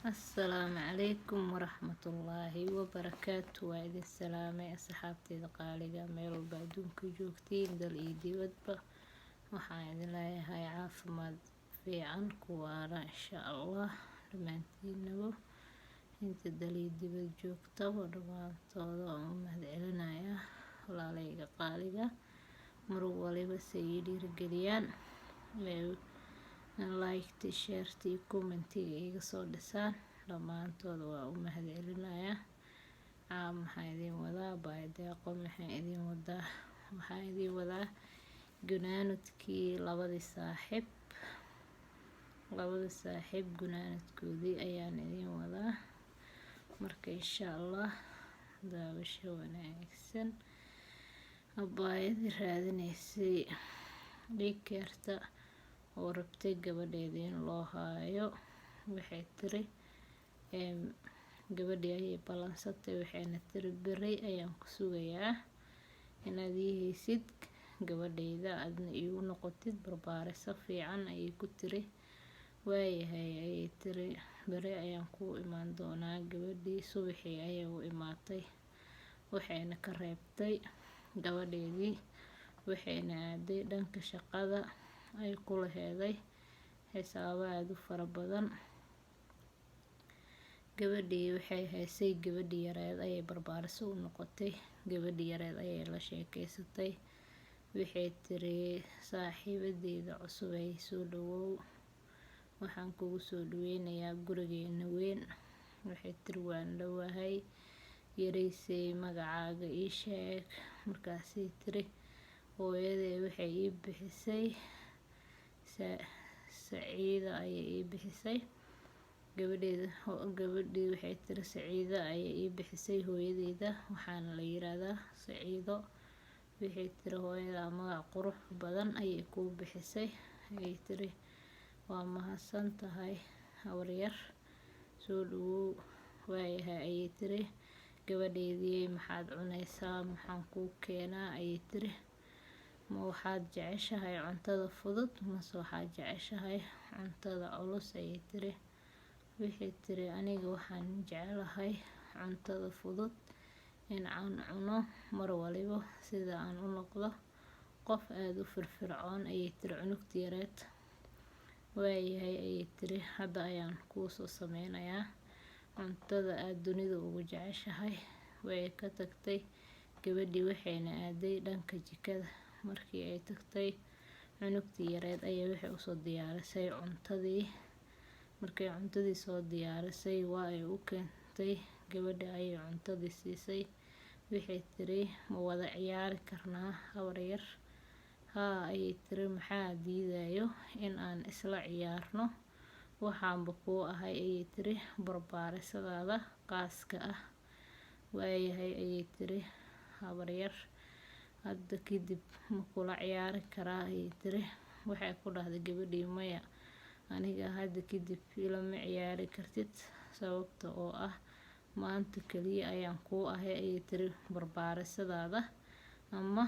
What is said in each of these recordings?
السلام عليكم ورحمة الله وبركاته. وإذا السلام أصحابتي قالقة ميل بعدون كجوكتين دل إيدي ودبا وحايد الله هاي عافمد في عنك وارا إن شاء الله رمانتين نبو انت دل إيدي بجوكتا ورمان طوضا ومهد علنايا ولا ليقى قالقة مرو وليبا سيدي رجليان لايكتي شيرتي كومنتي iga soo dhisaan dhammaantooda waa u mahadcelinayaa. maxaa idin wadaa baahideeqo maxaa idin wadaa waxaa idin wadaa gunaanadkii labadii saaxiib gunaanadkoodii ayaan idin wadaa. marka insha Allah daawasho wanaagsan. baahidii raadinaysay dhigkeerta oo rabtay gabadheedii in loo haayo waxay tiri gabadhii ayay ballansatay waxayna tiri beri ayaan ku sugayaa inaad ii haysid gabadheyda adna iigu noqotid barbaariso fiican ayay ku tiri. waayahay ayay tiri beri ayaan ku imaan doonaa. gabadhii subaxii ayay u imaatay waxayna ka reebtay gabadheedii waxayna aaday dhanka shaqada ay ku laheeday xisaabo aad u fara badan. gabadhii waxay haysay gabadhii yareed ayay barbaariso u noqotay. gabadhii yareed ayay la sheekaysatay waxay tiri saaxiibadeeda cusub ay soo dhawow waxaan kugu soo dhaweynayaa gurigeena weyn. waxay tiri waan dhawahay yareysay magacaaga ii sheeg. markaasay tiri hooyadee waxay ii bixisay Saciida ayay ii bixisay. gabadhii waxay tiri Saciida ayay ii bixisay hooyadeeda waxaana la yiraahdaa Saciido. waxay tiri hooyada magac qurux badan ayay kuu bixisay. ayay tiri waa mahadsan tahay habaryar soo dhawow. waayahay ayay tiri gabadheedii maxaad cunaysaa maxaan kuu keenaa ayay tiri ma waxaad jeceshahay cuntada fudud mase waxaad jeceshahay cuntada culus ayay tiri. waxay tiri aniga waxaan jecelahay cuntada fudud in aan cuno mar waliba sida aan u noqdo qof aad u firfircoon ayay tiri cunugta yareed. waayahay ayay tiri hadda ayaan kuu soo sameynayaa cuntada aad dunida ugu jeceshahay. way ka tagtay gabadhii waxayna aaday dhanka jikada. markii ay tagtay cunugtii yareed ayay waxay u soo diyaarisay cuntadii. markay cuntadii soo diyaarisay waa ay u keentay gabadha ayay cuntadii siisay. waxay tiri ma wada ciyaari karnaa habaryar. haa ayay tiri maxaa diidayo in aan isla ciyaarno waxaanba kuu ahay ayay tiri barbaarisadaada qaaska ah. waayahay ayay tiri habaryar hadda kadib ma kula ciyaari karaa ayay tiri. waxay ku dhahday gabadhii maya aniga hadda kadib ilama ciyaari kartid sababta oo ah maanta kaliya ayaan kuu ahay ayay tiri barbaarisadaada ama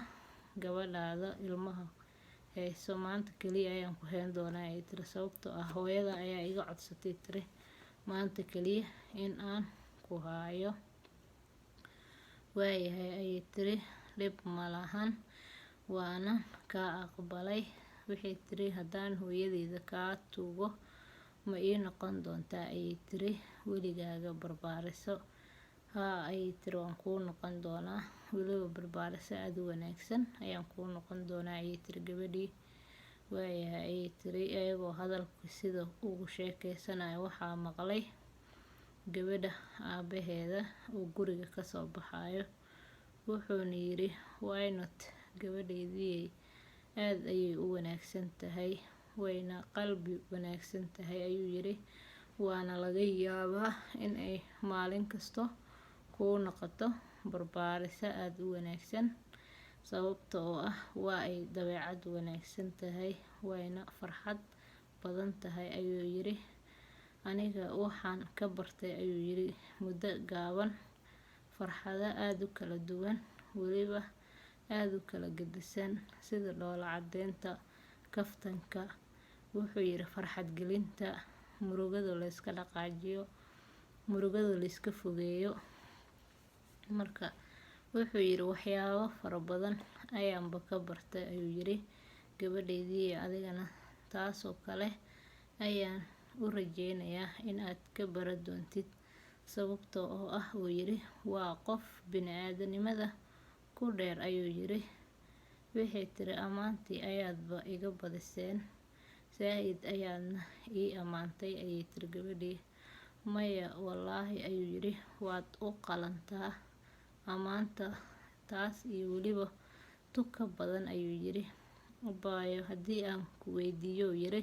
gabadhaada ilmaha hayso maanta kaliya ayaan ku hayn doonaa ayay tiri sababtoo ah hooyada ayaa iga codsatay tiri maanta kaliya in aan ku haayo. waayahay ayay tiri dhib ma lahan waana kaa aqbalay. waxay tiri haddaan hooyadeeda kaa tuugo ma ii noqon doontaa ayay tiri weligaaga barbaariso. haa ayay tiri waan kuu noqon doonaa weliba barbaariso aad u wanaagsan ayaan kuu noqon doonaa ayay tiri gabadhii. waayahay ayay tiri ayagoo hadalka sida ugu sheekeysanayo waxaa maqlay gabadha aabaheeda oo guriga kasoo baxayo. wuxuuna yiri why not gabadheedii aad ayay u wanaagsan tahay wayna qalbi wanaagsan tahay ayuu yiri waana laga yaabaa in ay maalin kasto kuu noqoto barbaariso aad u wanaagsan sababta oo ah waa ay dabeecad wanaagsan tahay wayna farxad badan tahay ayuu yiri. aniga waxaan ka bartay ayuu yiri muddo gaaban farxado aad u kala duwan weliba aad u kala gedisan sida dhoola cadeynta kaftanka wuxuu yiri farxad gelinta murugada la iska dhaqaajiyo murugada la iska fogeeyo. Marka wuxuu yiri waxyaabo fara badan ayaanba ka bartay ayuu yiri gabadheydii, adigana taasoo kale ayaan u rajeynayaa in aad ka baran doontid, sababtoo oo ah uu yiri waa qof bini'aadanimada ku dheer ayuu yiri. Waxay tiri ammaantii ayaadba iga badiseen, saa'id ayaadna ii ammaantay ayay tiri gabadhii. Maya wallaahi ayuu yiri waad u qalantaa ammaanta taas iyo weliba tuka badan ayuu yiri. Abaayo haddii aan ku weydiiyo yiri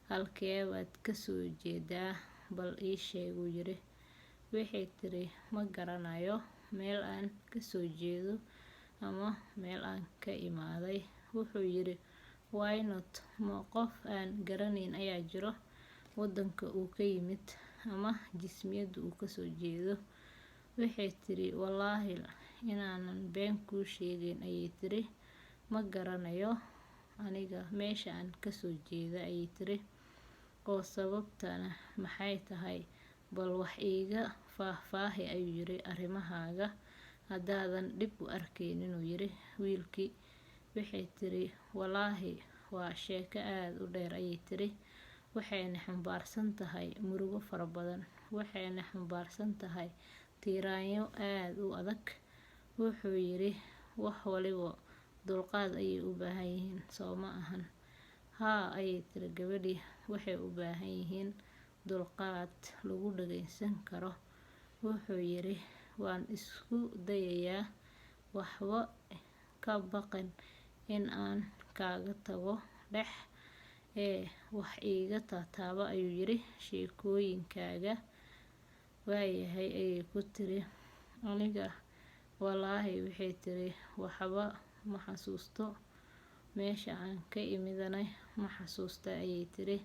halkee baad ka soo jeedaa, bal ii sheeg uu yiri. Waxay tiri ma garanayo meel aan ka soo jeedo ama meel aan ka imaaday. Wuxuu yiri why not, ma qof aan garanayn ayaa jiro wadanka uu ka yimid ama jismiyada uu ka soo jeedo. Waxay tiri wallaahi inaanan been kuu sheegayn ayay tiri ma garanayo aniga meesha aan ka soo jeeda ayay tiri, oo sababtana maxay tahay, bal wax iiga faahfaahi ayuu yiri arrimahaaga haddaadan dhib u arkaynin uu yiri wiilkii. Waxay tiri wallaahi waa sheeko aad u dheer ayay tiri, waxayna xambaarsan tahay murugo fara badan, waxayna xambaarsan tahay tiiraanyo aad u adag. Wuxuu yiri wax waliba dulqaad ayay u baahan yihiin soo ma ahan. Haa ayay tiri gabadhii, waxay u baahan yihiin dulqaad lagu dhageysan karo. Wuxuu yiri waan isku dayayaa, waxba ka baqan in aan kaaga tago dhex wax iiga taataaba ayuu yiri sheekooyinkaaga. Waayahay ayay ku tiri aniga wallaahi waxay tiri waxba ma xasuusto, meesha aan ka imidnay ma xasuusta ayay tiri,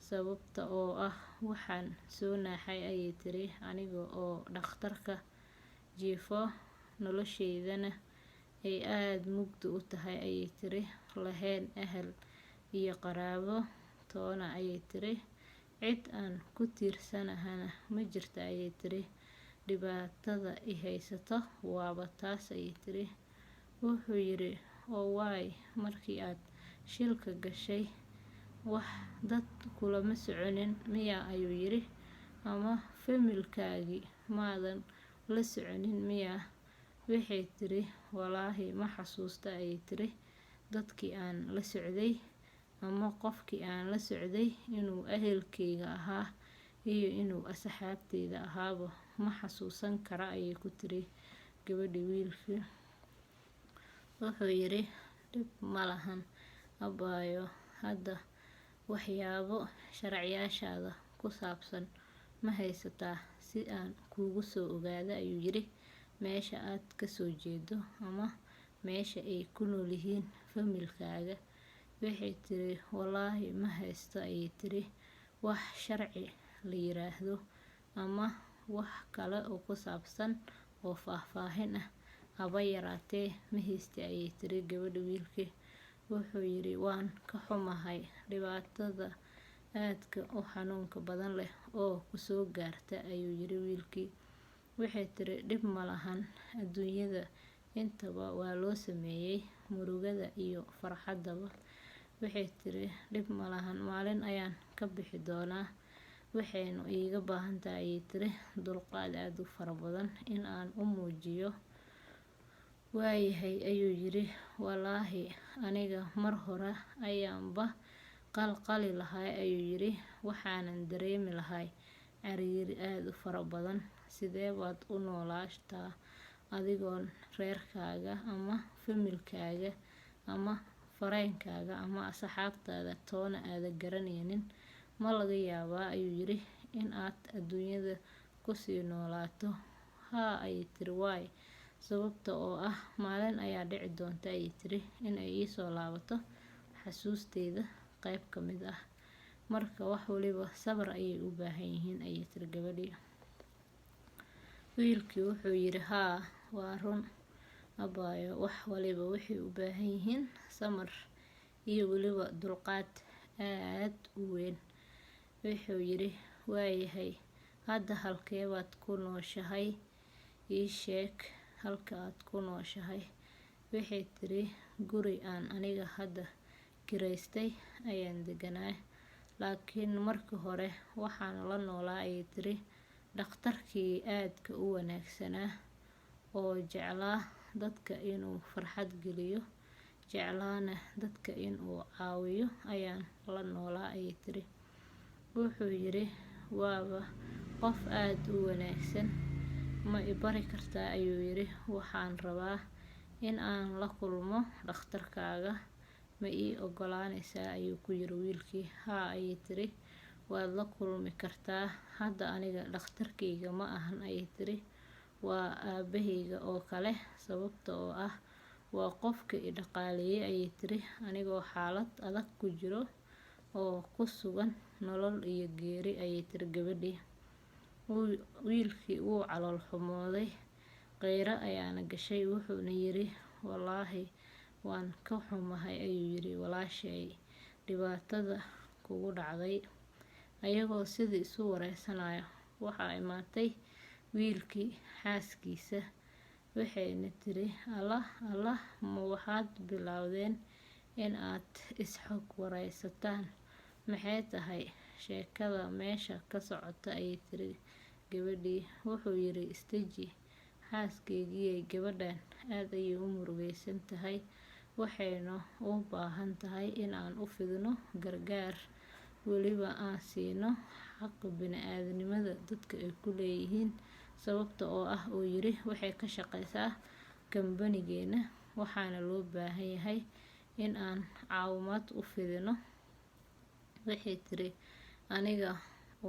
sababta oo ah waxaan soo naaxay ayay tiri aniga oo dhakhtarka jiifo, nolosheydana ay aad mugdi u tahay ayay tiri, lahayn ahal iyo qaraabo toona ayay tiri, cid aan ku tiirsanahana ma jirta ayay tiri, dhibaatada i haysato waaba taas ayay tiri. Wuxuu yiri oo waay markii aad shilka gashay wax dad kulama soconin miya ayuu yiri, ama familkaagii maadan la soconin miya. Waxay tiri wallaahi ma xasuusta ayay tiri dadkii aan la socday ama qofkii aan la socday inuu ehelkeyga ahaa iyo inuu asxaabteyda ahaaba ma xasuusan kara ayay ku tiri gabadhii wiilkii. Wuxuu yiri dhib ma lahan abaayo, hadda waxyaabo sharciyaashaada ku saabsan ma haysataa si aan kuugu soo ogaado ayuu yiri meesha aad ka soo jeedo ama meesha ay ku nool yihiin familkaaga. Waxay tiri wallaahi ma haysto ayay tiri wax sharci la yiraahdo ama wax kale oo ku saabsan oo faahfaahin ah haba yaraatee ma haysti ayay tiri gabadha wiilkii. Wuxuu yiri waan ka xumahay dhibaatada aadka u xanuunka badan leh oo ku soo gaarta ayuu yiri wiilkii. Waxay tiri dhib ma lahan, adduunyada intaba waa loo sameeyay murugada iyo farxadaba. Waxay tiri dhib ma lahan, maalin ayaan ka bixi doonaa, waxaynu iiga baahan tahay ayay tiri dulqaad aad u fara badan in aan u muujiyo. Waayahay ayuu yiri wallaahi aniga mar hore ayaanba qalqali lahay ayuu yiri, waxaanan dareemi lahay cariiri aad u fara badan. Sidee baad u noolaashtaa adigoon reerkaaga ama familkaaga ama fareenkaaga ama asxaabtaada toona aada garanaynin, ma laga yaabaa ayuu yiri in aad adduunyada ku sii noolaato. Haa ayay tiri waay, sababta oo ah maalin ayaa dhici doonta ayay tiri in ay ii soo laabato xasuusteyda qayb ka mid ah, marka wax waliba sabar ayay u baahan yihiin ayay tiri gabadhii. Wiilkii wuxuu yiri haa waa run abaayo, wax waliba waxay u baahan yihiin samar iyo weliba dulqaad aad u weyn. Wuxuu yiri waayahay hadda halkee baad ku nooshahay, ii sheeg halka aad ku nooshahay. Waxay tiri guri aan aniga hadda kiraystay ayaan deganaa, laakiin markii hore waxaan la noolaa ayay tiri dhakhtarkii aadka u wanaagsanaa oo jeclaa dadka inuu farxad geliyo, jeclaana dadka inuu caawiyo ayaan la noolaa ayay tiri. Wuxuu yiri waaba qof aad u wanaagsan, ma i bari kartaa ayuu yiri, waxaan rabaa in aan la kulmo dhakhtarkaaga, ma ii ogolaanaysaa ayuu ku yiri wiilkii. Haa ayay tiri waad la kulmi kartaa, hadda aniga dhakhtarkayga ma ahan ayay tiri, waa aabahayga oo kale, sababta oo ah waa qofka i dhaqaaleeyay ayay tiri anigoo xaalad adag ku jiro oo ku sugan nolol iyo geeri ayay tiri gabadhii. Wiilkii wuu calool xumooday, qeyra ayaana gashay, wuxuuna yiri wallaahi waan ka xumahay ayuu yiri walaashay dhibaatada kugu dhacday. Ayagoo sidii isu wareysanayo waxaa imaatay wiilkii xaaskiisa, waxayna tiri allah ma waxaad bilowdeen in aad is-xog wareysataan, maxay tahay sheekada meesha ka socota ayay tiri gabadhii. Wuxuu yiri istaji xaaskaygii, gabadhan aad ayay u murugaysan tahay, waxayna u baahan tahay in aan u fidino gargaar, weliba aan siino xaq bini'aadanimada dadka ay ku leeyihiin, sababta oo ah uu yiri waxay ka shaqeysaa kambanigeena, waxaana loo baahan yahay in aan caawimaad u fidino. Waxay tiri aniga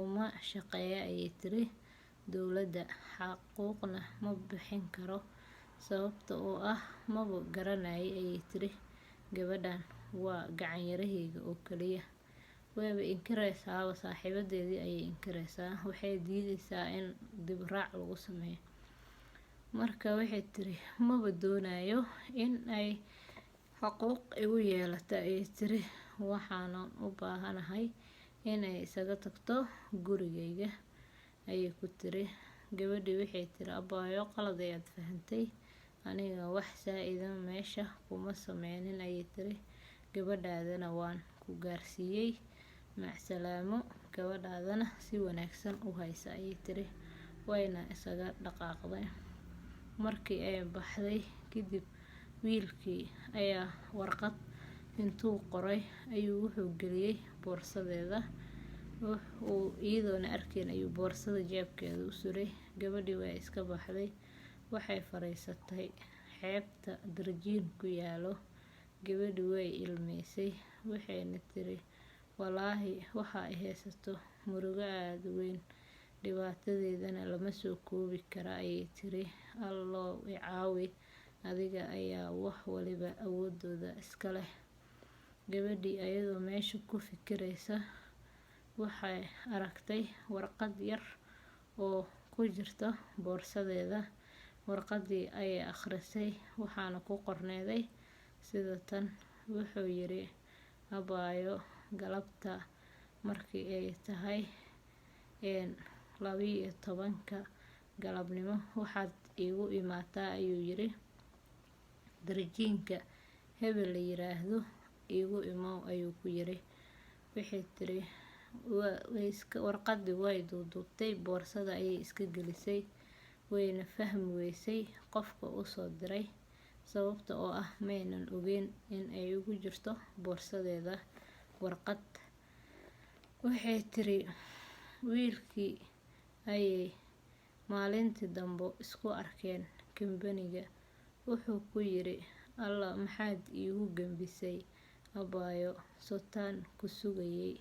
uma shaqeeya ayay tiri dowladda, xaquuqna ma bixin karo, sababta oo ah maba garanayay ayay tiri gabadhan, waa gacan yarahayga oo kaliya. Wayba inkiraysaa saaxiibadeedii ayay inkiraysaa, waxay diidaysaa in dib raac lagu sameeyo. Marka waxay tiri maba doonayo in ay xaquuq igu yeelato ayay tiri, waxaanan u baahanahay inay isaga tagto gurigayga ayay ku tiri. Gabadhii waxay tiri abaayo qalad ayaad fahantay, aniga wax saa'idan meesha kuma sameynin ayay tiri, gabadhaadana waan ku gaarsiiyey, macsalaamo, gabadhaadana si wanaagsan u haysa ayay tiri, wayna isaga dhaqaaqday. Markii ay baxday kadib wiilkii ayaa warqad intuu qoray ayuu wuxuu geliyay boorsadeeda, iyadoona arkayn ayuu boorsada jeebkeeda u suray. Gabadhii way iska baxday, waxay fariisatay xeebta darjiin ku yaalo. Gabadhii way ilmeysay, waxayna tiri wallaahi waxa ay haysato murugo aad u weyn, dhibaatadeedana lama soo koobi kara ayay tiri. Alloo i caawi, adiga ayaa wax waliba awoodooda iska leh. Gabadhii ayadoo meesha ku fikiraysa waxay aragtay warqad yar oo ku jirta boorsadeeda. Warqadii ayay akhrisay, waxaana ku qorneeday sida tan. Wuxuu yiri abaayo galabta markii ay tahay 12 galabnimo waxaad igu imaataa ayuu yiri darjiinka hebel la yiraahdo, igu imow ayuu ku yiri. Waxay tiri warqadii way duuduubtay, boorsada ayay iska gelisay, wayna fahmi weysay qofka u soo diray, sababta oo ah maynan ogeyn in ay ugu jirto boorsadeeda warqad. Waxay tiri wiilkii ayay maalintii dambe isku arkeen kambaniga. Wuxuu ku yiri alla maxaad iigu gambisay abaayo, sotaan ku sugayay.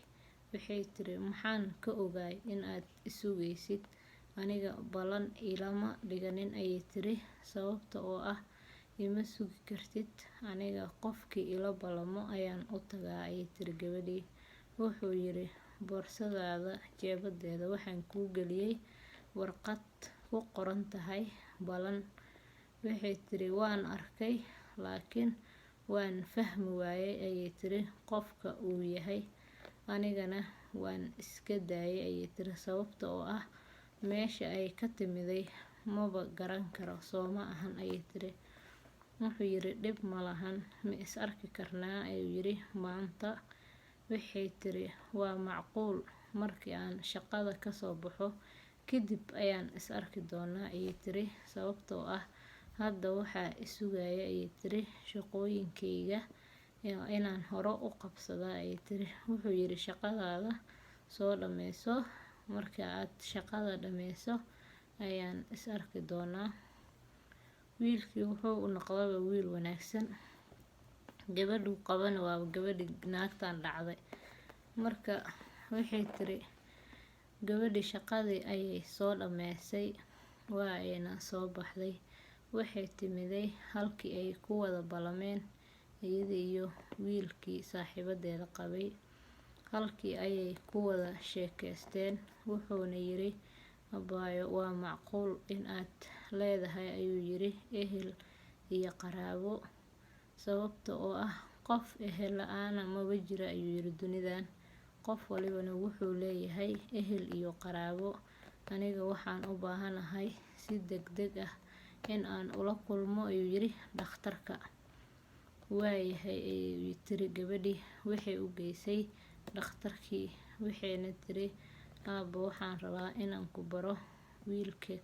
Waxay tiri maxaan ka ogaay in aad isugaysid, aniga balan ilama dhiganin ayay tiri, sababta oo ah ima sugi kartid, aniga qofkii ila balamo ayaan u tagaa ayay tiri gabadhii. Wuxuu yiri boorsadaada jeebadeeda waxaan kuu geliyay warqad ku qoran tahay balan. Waxay tiri waan arkay, laakiin waan fahmi waayay ayay tiri qofka uu yahay, anigana waan iska daayay ayay tiri, sababta oo ah meesha ay ka timiday maba garan karo, soo ma ahan ayay tiri. Wuxuu yiri dhib ma lahan, ma is arki karnaa ayuu yiri maanta. Waxay tiri waa macquul, markii aan shaqada ka soo baxo kadib ayaan is arki doonaa ayay tiri, sababtoo ah hadda waxaa isugaya ayay tiri shaqooyinkayga inaan hore u qabsada ayay tiri. Wuxuu yiri shaqadaada soo dhameyso, marka aad shaqada dhameyso ayaan is arki doonaa. Wiilkii wuxuu u noqday wiil wanaagsan, gabadhu qabana waa gabadhi naagtan dhacday. Marka waxay tiri gabadhi shaqadii ayay soo dhameysay, waa ayna soo baxday. Waxay timiday halkii ay ku wada balameen iyada iyo wiilkii saaxiibadeeda qabay. Halkii ayay ku wada sheekaysteen. Wuxuuna yiri abaayo waa macquul in aad leedahay ayuu yiri ehel iyo qaraabo, sababta oo ah qof ehel la'aana maba jira ayuu yiri dunidan. Qof walibana wuxuu leeyahay ehel iyo qaraabo. Aniga waxaan u baahanahay si degdeg ah in aan ula kulmo ayuu yiri dhakhtarka. Waayahay ayay tiri gabadhi. Waxay u geysay dhakhtarkii. Waxayna tiri aabbo waxaan rabaa inaan ku baro wiilka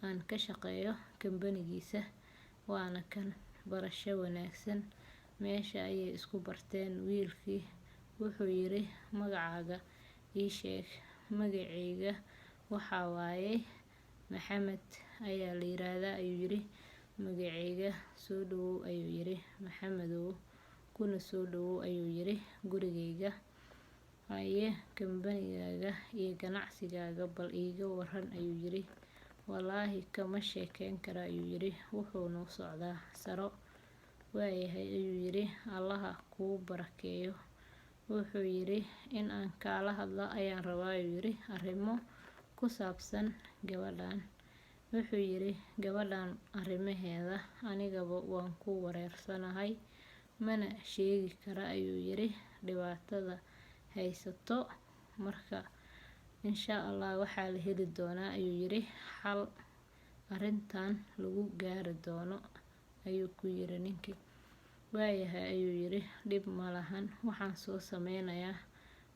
aan ka shaqeeyo kambanigiisa, waana kan barasho wanaagsan. Meesha ayay isku barteen. Wiilkii wuxuu yiri magacaaga ii sheeg. Magacayga waxaa waaye Maxamed ayaa la yiraahdaa ayuu yiri. Magacayga soo dhawow ayuu yiri Maxamedow, kuna soo dhawow ayuu yiri gurigayga. Haye kambanigaaga iyo ganacsigaaga bal iiga waran ayuu yiri. Wallaahi kama sheekayn kara ayuu yiri, wuxuu noo socdaa saro. Waayahay ayuu yiri allaha kuu barakeeyo. Wuxuu yiri in aan kala hadlo ayaan rabaa ayuu yiri arrimo ku saabsan gabadhan. Wuxuu yiri gabadhan arrimaheeda anigaba waan ku wareersanahay, mana sheegi kara ayuu yiri dhibaatada haysato. Marka insha Allah waxaa la heli doonaa ayuu yiri xal arrintan lagu gaari doono ayuu ku yiri ninkii. Waayahay ayuu yiri dhib ma lahan, waxaan soo sameynayaa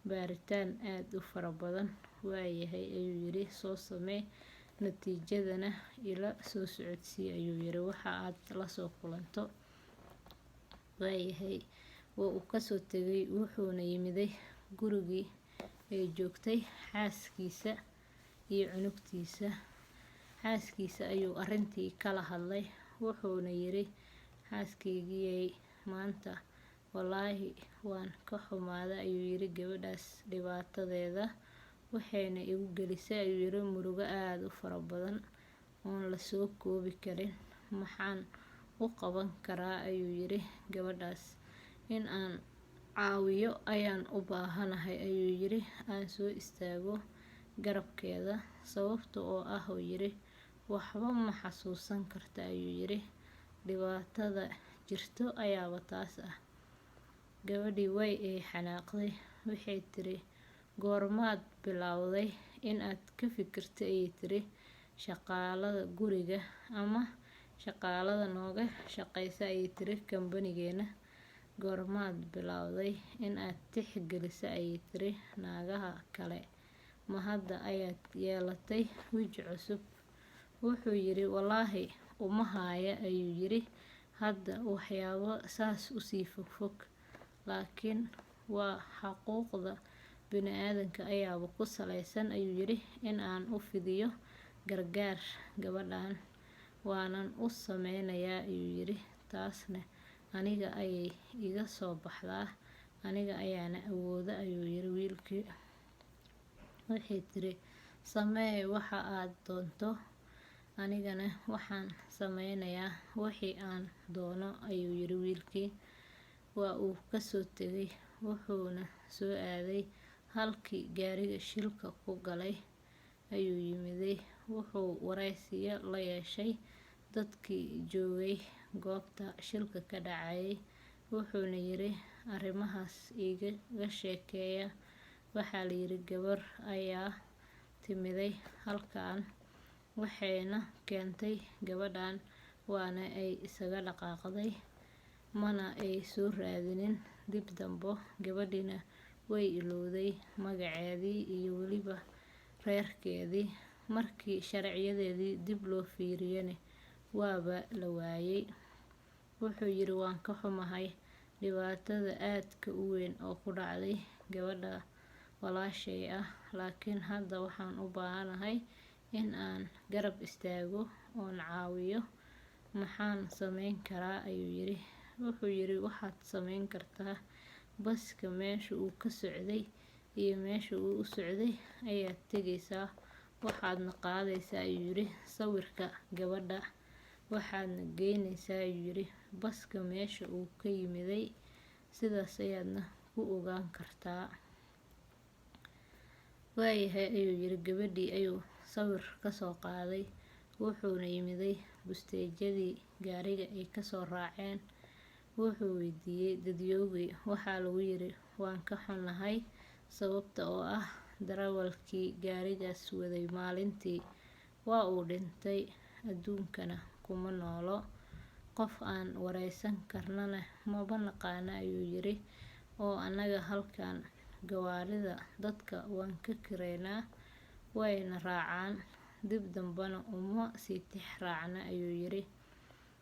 baaritaan aad u fara badan. Waayahay ayuu yiri soo samee, natiijadana ila soo socodsii ayuu yiri waxa aad la soo kulanto. Waayahay waa uu ka soo tegay. Wuxuuna yimiday gurigii ay joogtay xaaskiisa iyo cunugtiisa. Xaaskiisa ayuu arrintii kala hadlay. Wuxuuna yiri xaaskaygii maanta wallaahi waan ka xumaaday ayuu yiri gabadhaas dhibaatadeeda. Waxayna igu gelisay ayuu yiri murugo aad u fara badan oon la soo koobi karin. Maxaan u qaban karaa ayuu yiri gabadhaas in aan caawiyo ayaan u baahanahay ayuu yiri, aan soo istaago garabkeeda, sababta oo ah uu yiri waxba ma xasuusan karta ayuu yiri, dhibaatada jirto ayaaba taas ah. Gabadhii way ay xanaaqday. Waxay tiri goormaad bilowday in aad ka fikirtay ayay tiri shaqaalada guriga ama shaqaalada nooga shaqeysa ayay tiri kambanigeena. Goormaad bilowday in aad tixgelisa ayay tiri naagaha kale, ma hadda ayaad yeelatay waji cusub. Wuxuu yiri wallaahi uma haya ayuu yiri hadda waxyaabo saas u sii fog, laakiin waa xaquuqda bini'aadanka ayaaba ku saleysan ayuu yiri in aan u fidiyo gargaar gabadhan, waanan u sameynayaa ayuu yiri. Taasna aniga ayay iga soo baxdaa, aniga ayaana awooda ayuu yiri wiilkii. Waxay tiri samee waxa aad doonto, anigana waxaan sameynayaa wixii aan doono ayuu yiri wiilkii. Waa uu ka soo tegay. Wuxuuna soo aaday halkii gaariga shilka ku galay ayuu yimiday. Wuxuu wareysiyo la yeeshay dadkii joogay goobta shilka ka dhacay. Wuxuuna yiri arrimahaas iga sheekeeya. Waxaa la yiri gabar ayaa timiday halkan waxayna keentay gabadhan waana ay isaga dhaqaaqday mana ay soo raadinin dib dambo. Gabadhina way ilowday magaceedii iyo weliba reerkeedii. Markii sharciyadeedii dib loo fiiriyay waaba la waayay. Wuxuu yiri waan ka xumahay dhibaatada aadka u weyn oo ku dhacday gabadha walaashay ah, laakiin hadda waxaan u baahanahay in aan garab istaago oo caawiyo. Maxaan sameyn karaa ayuu yiri. Wuxuu yiri waxaad sameyn kartaa baska meesha uu ka socday iyo meesha uu u socday ayaad tegaysaa, waxaadna qaadaysaa ayuu yiri sawirka gabadha, waxaadna geynaysaa ayuu yiri baska meesha uu ka yimiday, sidaas ayaadna ku ogaan kartaa. Waayahay ayuu yiri. Gabadhii ayuu sawir ka soo qaaday wuxuuna yimiday busteejadii gaariga ay ka soo raaceen. Wuxuu weydiiyay dadyowgii. Waxaa lagu yiri waan ka xunahay sababta oo ah darawalkii gaarigaas waday maalintii waa uu dhintay, adduunkana kuma noolo, qof aan wareysan karnana maba naqaana ayuu yiri. Oo anaga halkan gawaarida dadka waan ka kireynaa wayna raacaan, dib dambana uma sii tix raacna ayuu yiri.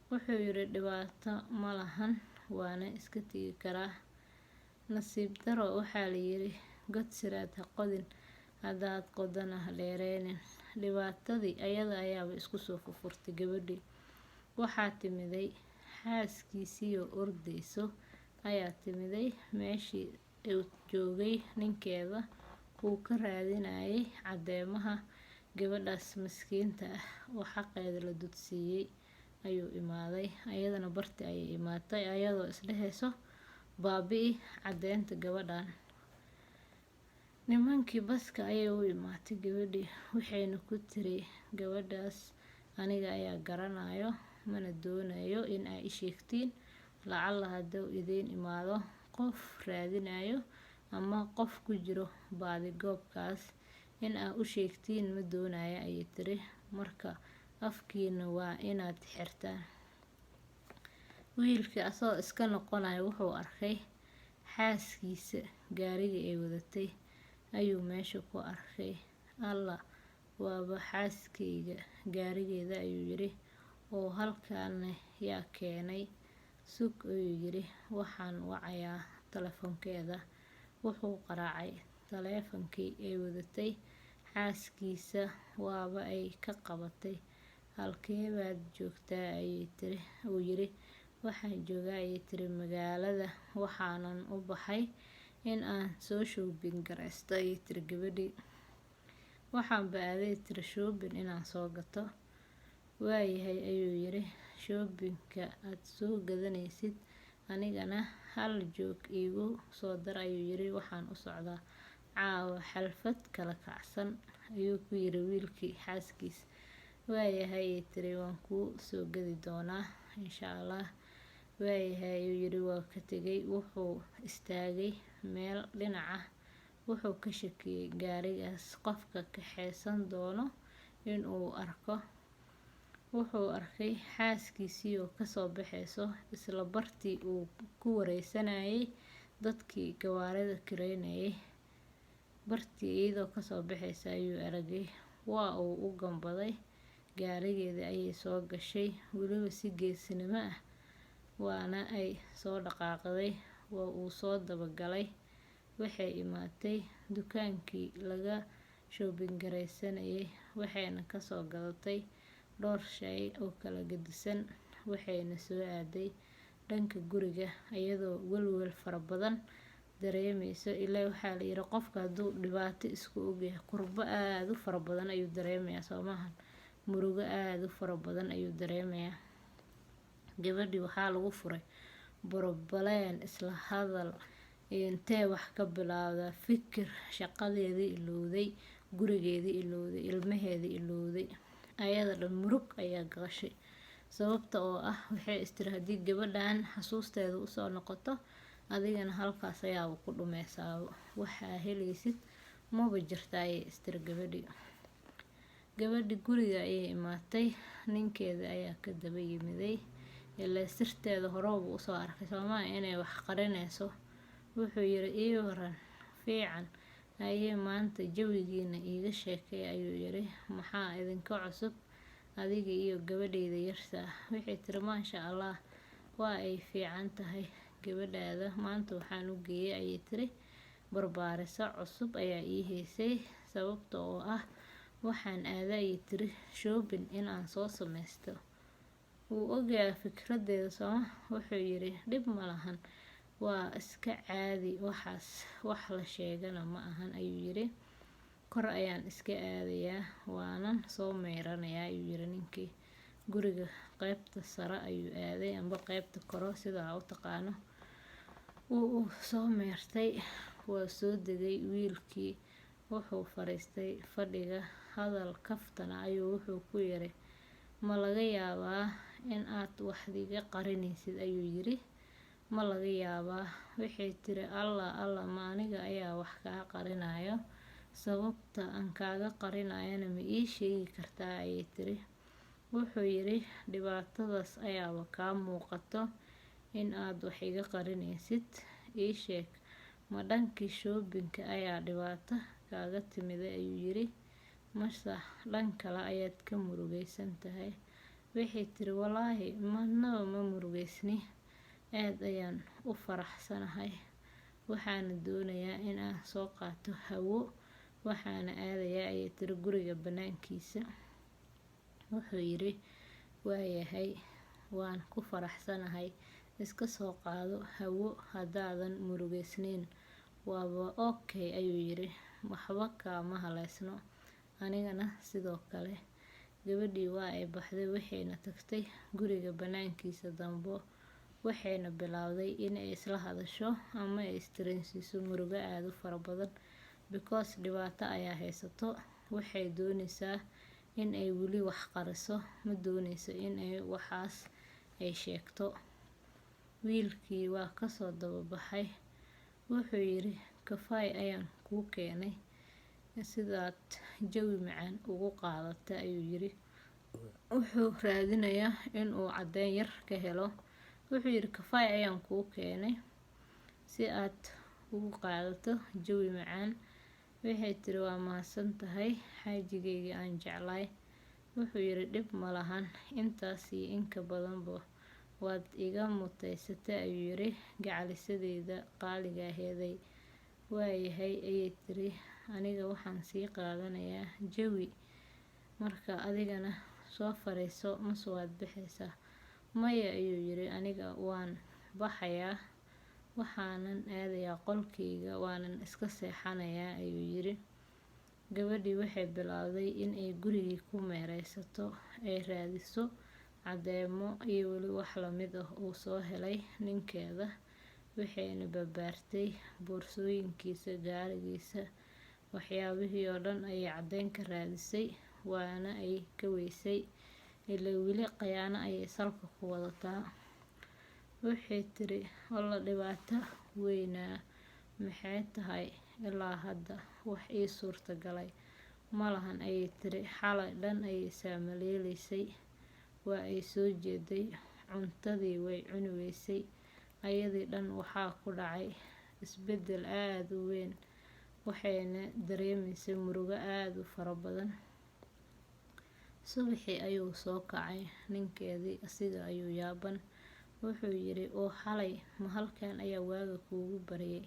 Wuxuu yiri dhibaato ma lahan waana iska tigi karaa. Nasiib daro waxaa la yiri god siraad ha qodin haddaad qodana ha dheereynin. Dhibaatadii ayada ayaaba isku soo furtay gabadhii. Waxaa timiday xaaskiisii oo ordayso ayaa timiday meeshii uu joogay ninkeeda uu ka raadinayay cadeemaha gabadhaas miskiinta ah oo xaqeeda la dudsiiyay ayuu imaaday. Ayadana barti ayay imaatay ayadoo isdhehayso baabi'i cadeynta gabadhan. Nimankii baska ayay u imaatay gabadhii waxayna ku tiri gabadhaas aniga ayaa garanayo mana doonayo in ay sheegtiin, lacala hadduu idiin imaado qof raadinayo ama qof ku jiro baadi goobkaas in aad u sheegtiin ma doonayo ayay tiri. Marka afkiina waa inaad xirtaan. Wiilkii asoo iska noqonayo wuxuu arkay xaaskiisa gaariga ay wadatay ayuu meesha ku arkay. Alla waaba xaaskeyga gaarigeeda ayuu yiri oo halkaan yaa keenay. Sug ayuu yiri waxaan wacayaa telefoonkeeda. Wuxuu qaraacay teleefankii ay wadatay xaaskiisa waaba ay ka qabatay. Halkee baad joogtaa ayay tiri. Uu yiri waxaan joogaa ayay tiri magaalada, waxaanan u baxay in aan soo shoobin gareysto ayay tiri gabadhii. Waxaan baaday tiri shoobin inaan soo gato. Waayahay ayuu yiri shoobinka aad soo gadanaysid anigana hal joog iigu soo dar ayuu yiri. Waxaan u socdaa caawa xalfad kala kacsan ayuu ku yiri wiilkii xaaskiis. Waayahay ayay tiri waan kuu soo gadi doonaa insha Allah. Waayahay ayuu yiri waa ka tegay. Wuxuu istaagay meel dhinaca wuxuu ka shakiyay gaarigaas qofka kaxeysan doono in uu arko. Wuxuu arkay xaaskiisii oo ka soo baxayso isla bartii uu ku wareysanayay dadkii gawaarida kireynayay. Bartii iyadoo ka soo baxaysa ayuu aragay. Waa uu u gambaday gaarigeeda ayay soo gashay weliba si geesinimo ah waana ay soo dhaqaaqday. Waa uu soo dabagalay. Waxay imaatay dukaankii laga shoobin gareysanayay waxayna ka soo gadatay dhowr shay oo kala gedisan. Waxayna soo aaday dhanka guriga ayadoo walwal fara badan dareemayso. Ilaa waxaa la yiri qofka hadduu dhibaato isku ogyahay qurbo aad u fara badan ayuu dareemayaa Soomahan. Murugo aad u fara badan ayuu dareemayaa. Gabadhii waxaa lagu furay borobaleen isla hadal intee wax ka bilaawda fikir shaqadeedii ilowday, gurigeedii ilowday, ilmaheedii ilowday. Ayada dhan murug ayaa gashay sababta oo ah waxay istiri haddii gabadhan xasuusteeda u soo noqoto adigana halkaas ayaa ku dhumaysaa. Waxaa helaysid maba jirta ayay istiri gabadhii. Gabadhi guriga ayay imaatay, ninkeeda ayaa ka daba yimiday. Ilaa sirteeda horoobu u soo arkay Soomaa inay wax qarinayso. Wuxuu yiri ii waran fiican ayay maanta jawigiina iiga sheekay ayuu yiri. Maxaa idinka cusub adiga iyo gabadheeda yarta? Waxay tiri maasha Allah waa ay fiican tahay gabadhaada. Maanta waxaan u geeyay ayay tiri barbaariso cusub ayaa ii heysay sababta oo ah waxaan aaday tiri shopping in aan soo sameysto. Wuu ogaa fikradeeda Soomaa. Wuxuu yiri dhib ma lahan, waa iska caadi, waxaas wax la sheegana ma ahan ayuu yiri. Kor ayaan iska aadayaa waanan soo meyranayaa ayuu yiri ninkii. Guriga qaybta sare ayuu aaday amba qaybta koro sida u taqaano. Wuu soo meertay, waa soo degay wiilkii. Wuxuu fariistay fadhiga, hadal kaftana ayuu wuxuu ku yiri ma laga yaabaa in aad wax iga qarinaysid ayuu yiri. Ma laga yaabaa. Waxay tiri alla ma aniga ayaa wax kaa qarinayo, sababta aan kaaga qarinayana ma ii sheegi kartaa ayay tiri. Wuxuu yiri dhibaatadaas ayaaba kaa muuqato in aad wax iga qarinaysid. Ii sheeg ma dhankii shopping ayaa dhibaato kaaga timiday ayuu yiri, mase dhan kale ayaad ka murugaysan tahay? Waxay tiri wallaahi ma murugaysni, aad ayaan u faraxsanahay. Waxaana doonayaa in aan soo qaato hawo, waxaana aadayaa ayay tiri guriga banaankiisa. Wuxuu yiri waayahay, waan ku faraxsanahay, iska soo qaado hawo haddaadan murugaysnayn. Waaba okay ayuu yiri, waxba kaama haleysno, anigana sidoo kale. Gabadhii waa ay baxday, waxayna tagtay guriga banaankiisa dambo. Waxayna bilowday in ay isla hadasho ama ay istireensiiso murugo aad u fara badan because dhibaato ayaa haysato. Waxay doonaysaa in ay weli wax qariso, ma doonayso in ay waxaas ay sheegto. Wiilkii waa ka soo daba baxay. Wuxuu yiri kafay ayaan kuu keenay sidaad jawi macaan ugu qaadata ayuu yiri. Wuxuu raadinayaa in uu caddeyn yar ka helo. Wuxuu yiri kafay ayaan kuu keenay si aad ugu qaadato jawi macaan. Waxay tiri waa mahadsan tahay xaajigeyga aan jeclay. Wuxuu yiri dhib ma lahan, intaas iyo in ka badanba waad iga mutaysatay ayuu yiri gacalisadeeda qaaliga aheeday. Waayahay ayay tiri aniga waxaan sii qaadanayaa jawi, marka adigana soo fariiso mase waad bixaysaa? Maya ayuu yiri aniga waan baxayaa, waxaanan aadayaa qolkeyga waanan iska seexanayaa ayuu yiri. Gabadhii waxay bilowday in ay gurigii ku meeraysato, ay raadiso cadeymo iyo weli wax la mid ah uu soo helay ninkeeda. Waxayna babaartay boorsooyinkiisa, gaarigiisa, waxyaabihii oo dhan ayay caddeyn ka raadisay, waana ay ka weysay. Ilaa weli qayaano ayay salka ku wadataa. Waxay tiri walla dhibaato weynaa maxay tahay ilaa hadda wax ii suurta galay ma lahan ayay tiri. Xalay dhan ayay saamaleelaysay, waa ay soo jeeday, cuntadii way cuni weysay. Ayadii dhan waxaa ku dhacay isbeddel aad u weyn, waxayna dareemaysay murugo aad u fara badan. Subaxii ayuu soo kacay ninkeedii, asiga ayuu yaaban. Wuxuu yiri oo xalay ma halkaan ayaa waaga kuugu baryay?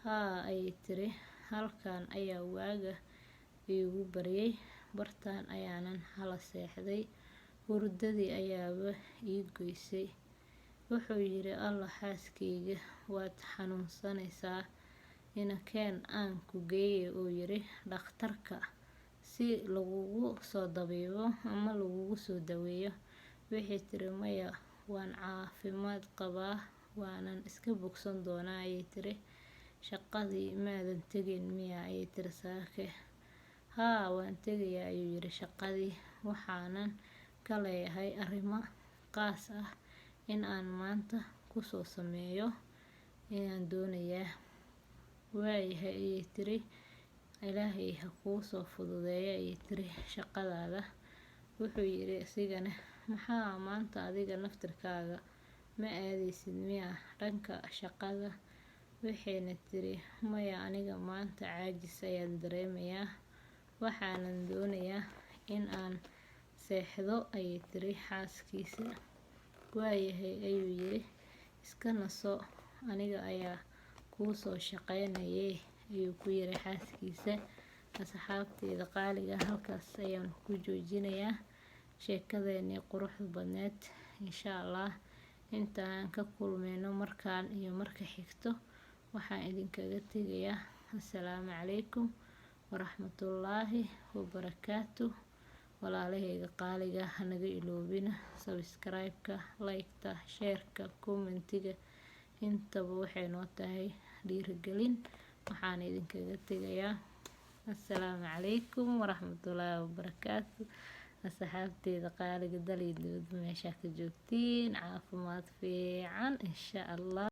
Haa ayay tiri halkaan ayaa waaga iigu baryay, bartaan ayaanan hala seexday, hurdadii ayaaba ii goysay. Wuxuu yiri alla xaaskeyga waad xanuunsanaysaa, inakeen aan ku geeyay uu yiri dhakhtarka si lagugu soo dabiibo ama lagugu soo daweeyo. Waxay tiri maya waan caafimaad qabaa, waanan iska bogsan doonaa ayay tiri. Shaqadii maadan tegin miya ayay tiri saake? Haa waan tegayaa ayuu yiri shaqadii, waxaanan ka leeyahay arrimo qaas ah in aan maanta ku soo sameeyo inaan doonayaa. Waayahay ayay tiri ilaahay ha kuu soo fududeeyo ayay tiri shaqadaada. Wuxuu yiri isigana maxaa maanta adiga naftirkaaga ma aadaysid miya dhanka shaqada? Waxayna tiri maya, aniga maanta caajis ayaan dareemayaa, waxaanan doonayaa in aan seexdo ayay tiri xaaskiisa. Waayahay ayuu yiri, iska naso, aniga ayaa kuu soo shaqaynayay ayuu ku yiri xaaskiisa. Asxaabteeda qaaliga, halkaas ayaan ku joojinayaa sheekadeennii quruxda badneed. Insha Allah intaan ka kulmayno markaan iyo marka xigto, waxaan idinkaga tegayaa assalaamu calaykum waraxmatullaahi wabarakaatuh. Walaalahayga qaaliga, hanaga iloobina subscribe-ka, like-ta, share-ka, comment-iga, intaba waxay noo tahay dhiirigelin. Waxaan idinkaga tegayaa assalaamu calaykum waraxmatullaahi wabarakaatuh. asxaabteeda qaaliga, dal iyo dibadba meesha ka joogtiin, caafimaad fiican insha Allah.